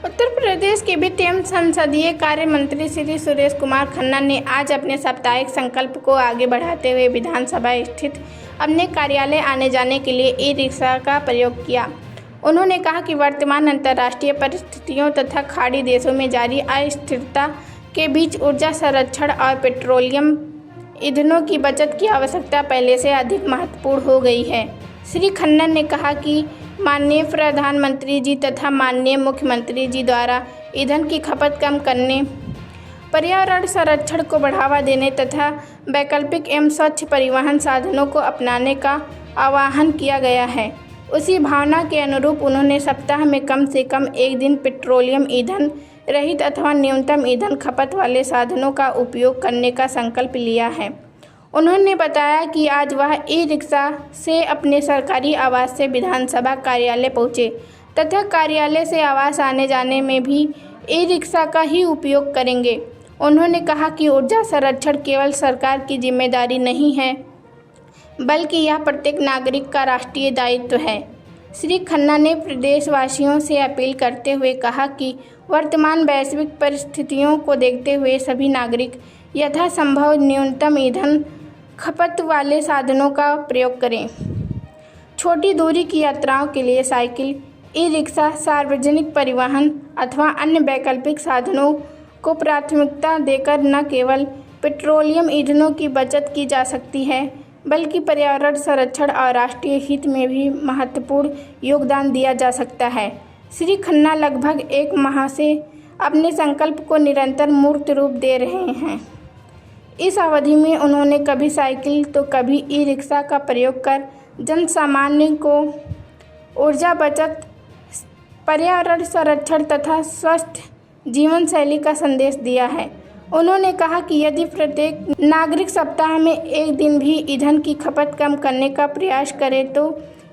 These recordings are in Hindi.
उत्तर प्रदेश के वित्त एवं संसदीय कार्य मंत्री श्री सुरेश कुमार खन्ना ने आज अपने साप्ताहिक संकल्प को आगे बढ़ाते हुए विधानसभा स्थित अपने कार्यालय आने जाने के लिए ई रिक्शा का प्रयोग किया। उन्होंने कहा कि वर्तमान अंतर्राष्ट्रीय परिस्थितियों तथा खाड़ी देशों में जारी अस्थिरता के बीच ऊर्जा संरक्षण और पेट्रोलियम ईंधनों की बचत की आवश्यकता पहले से अधिक महत्वपूर्ण हो गई है। श्री खन्ना ने कहा कि माननीय प्रधानमंत्री जी तथा माननीय मुख्यमंत्री जी द्वारा ईंधन की खपत कम करने, पर्यावरण संरक्षण को बढ़ावा देने तथा वैकल्पिक एवं स्वच्छ परिवहन साधनों को अपनाने का आह्वान किया गया है। उसी भावना के अनुरूप उन्होंने सप्ताह में कम से कम एक दिन पेट्रोलियम ईंधन रहित अथवा न्यूनतम ईंधन खपत वाले साधनों का उपयोग करने का संकल्प लिया है। उन्होंने बताया कि आज वह ई रिक्शा से अपने सरकारी आवास से विधानसभा कार्यालय पहुंचे तथा कार्यालय से आवास आने जाने में भी ई रिक्शा का ही उपयोग करेंगे। उन्होंने कहा कि ऊर्जा संरक्षण केवल सरकार की जिम्मेदारी नहीं है, बल्कि यह प्रत्येक नागरिक का राष्ट्रीय दायित्व है। श्री खन्ना ने प्रदेशवासियों से अपील करते हुए कहा कि वर्तमान वैश्विक परिस्थितियों को देखते हुए सभी नागरिक यथासंभव न्यूनतम ईंधन खपत वाले साधनों का प्रयोग करें। छोटी दूरी की यात्राओं के लिए साइकिल, ई रिक्शा, सार्वजनिक परिवहन अथवा अन्य वैकल्पिक साधनों को प्राथमिकता देकर न केवल पेट्रोलियम ईंधनों की बचत की जा सकती है, बल्कि पर्यावरण संरक्षण और राष्ट्रीय हित में भी महत्वपूर्ण योगदान दिया जा सकता है। श्री खन्ना लगभग एक माह से अपने संकल्प को निरंतर मूर्त रूप दे रहे हैं। इस अवधि में उन्होंने कभी साइकिल तो कभी ई रिक्शा का प्रयोग कर जनसामान्य को ऊर्जा बचत, पर्यावरण संरक्षण तथा स्वस्थ जीवन शैली का संदेश दिया है। उन्होंने कहा कि यदि प्रत्येक नागरिक सप्ताह में एक दिन भी ईंधन की खपत कम करने का प्रयास करे तो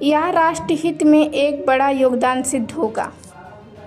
यह राष्ट्र हित में एक बड़ा योगदान सिद्ध होगा।